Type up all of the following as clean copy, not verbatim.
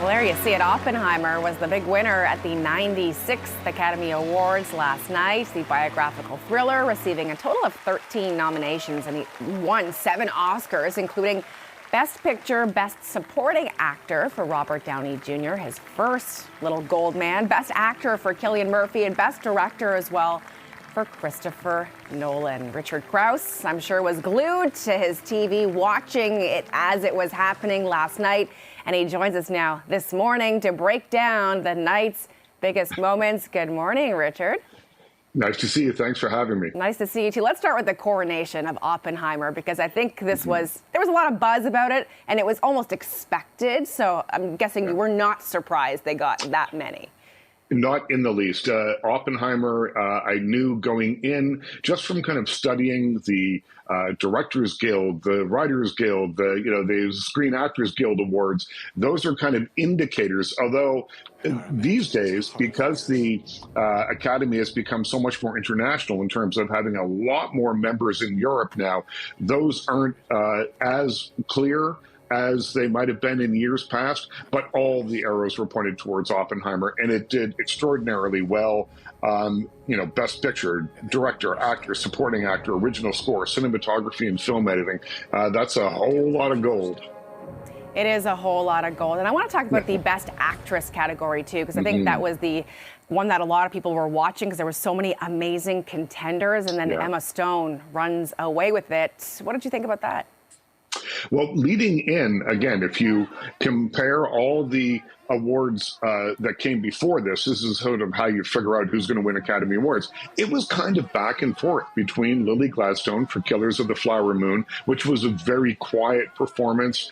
Well, there you see it. Oppenheimer was the big winner at the 96th Academy Awards last night. The biographical thriller receiving a total of 13 nominations, and he won 7 Oscars, including Best Picture, Best Supporting Actor for Robert Downey Jr., his first little gold man, Best Actor for Cillian Murphy, and Best Director as well for Christopher Nolan. Richard Crouse, I'm sure, was glued to his TV watching it as it was happening last night. And he joins us now this morning to break down the night's biggest moments. Good morning, Richard. Nice to see you. Thanks for having me. Nice to see you, too. Let's start with the coronation of Oppenheimer, because I think there was a lot of buzz about it, and it was almost expected. So I'm guessing you were not surprised they got that many. Not in the least. Oppenheimer, I knew going in just from kind of studying the Directors Guild, the Writers Guild, the Screen Actors Guild Awards. Those are kind of indicators. Although these days, because the Academy has become so much more international in terms of having a lot more members in Europe now, those aren't as clear as they might have been in years past, but all the arrows were pointed towards Oppenheimer, and it did extraordinarily well. Best Picture, Director, Actor, Supporting Actor, Original Score, Cinematography, and Film Editing. That's a whole lot of gold. It is a whole lot of gold. And I want to talk about the Best Actress category, too, because I think that was the one that a lot of people were watching because there were so many amazing contenders, and then Emma Stone runs away with it. What did you think about that? Well, leading in, again, if you compare all the awards that came before this is sort of how you figure out who's going to win Academy Awards. It was kind of back and forth between Lily Gladstone for Killers of the Flower Moon, which was a very quiet performance.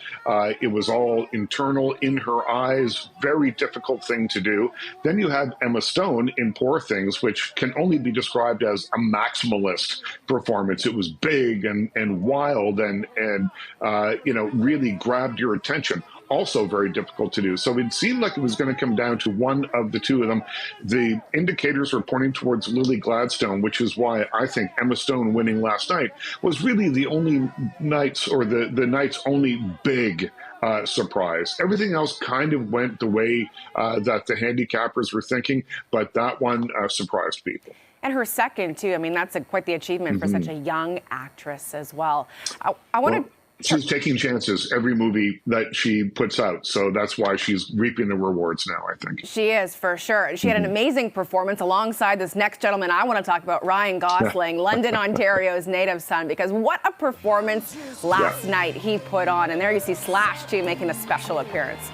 It was all internal in her eyes, very difficult thing to do. Then you had Emma Stone in Poor Things, which can only be described as a maximalist performance. It was big and wild and really grabbed your attention. Also very difficult to do. So it seemed like it was going to come down to one of the two of them. The indicators were pointing towards Lily Gladstone, which is why I think Emma Stone winning last night was really the only night's or the night's only big surprise. Everything else kind of went the way that the handicappers were thinking, but that one surprised people. And her second, too. I mean, that's quite the achievement for such a young actress as well. I want to... She's taking chances every movie that she puts out, so that's why she's reaping the rewards now, I think. She is, for sure. She had an amazing performance alongside this next gentleman I want to talk about, Ryan Gosling, London, Ontario's native son, because what a performance last night he put on. And there you see Slash, too, making a special appearance.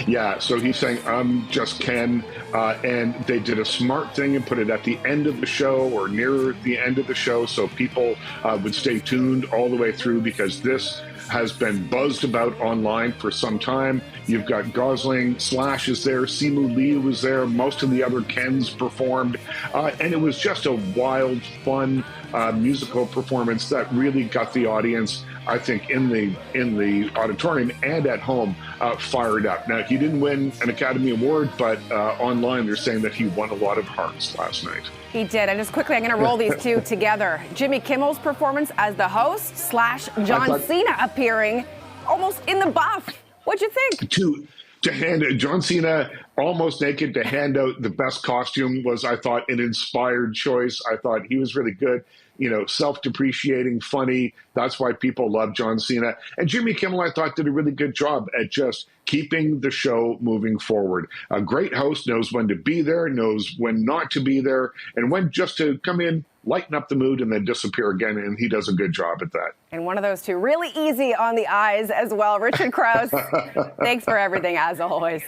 Yeah, so he's saying, I'm just Ken, and they did a smart thing and put it at the end of the show or near the end of the show so people would stay tuned all the way through, because this has been buzzed about online for some time. You've got Gosling, Slash is there, Simu Lee was there, most of the other Kens performed, and it was just a wild, fun musical performance that really got the audience, I think, in the auditorium and at home, fired up. Now, he didn't win an Academy Award, but online they're saying that he won a lot of hearts last night. He did. And just quickly, I'm going to roll these two together. Jimmy Kimmel's performance as the host, Slash John Cena appearing almost in the buff. What'd you think? To hand John Cena almost naked to hand out the best costume was, I thought, an inspired choice. I thought he was really good. Self-depreciating, funny. That's why people love John Cena. And Jimmy Kimmel, I thought, did a really good job at just keeping the show moving forward. A great host knows when to be there, knows when not to be there, and when just to come in, lighten up the mood, and then disappear again. And he does a good job at that. And one of those two, really easy on the eyes as well. Richard Crouse, thanks for everything, as always.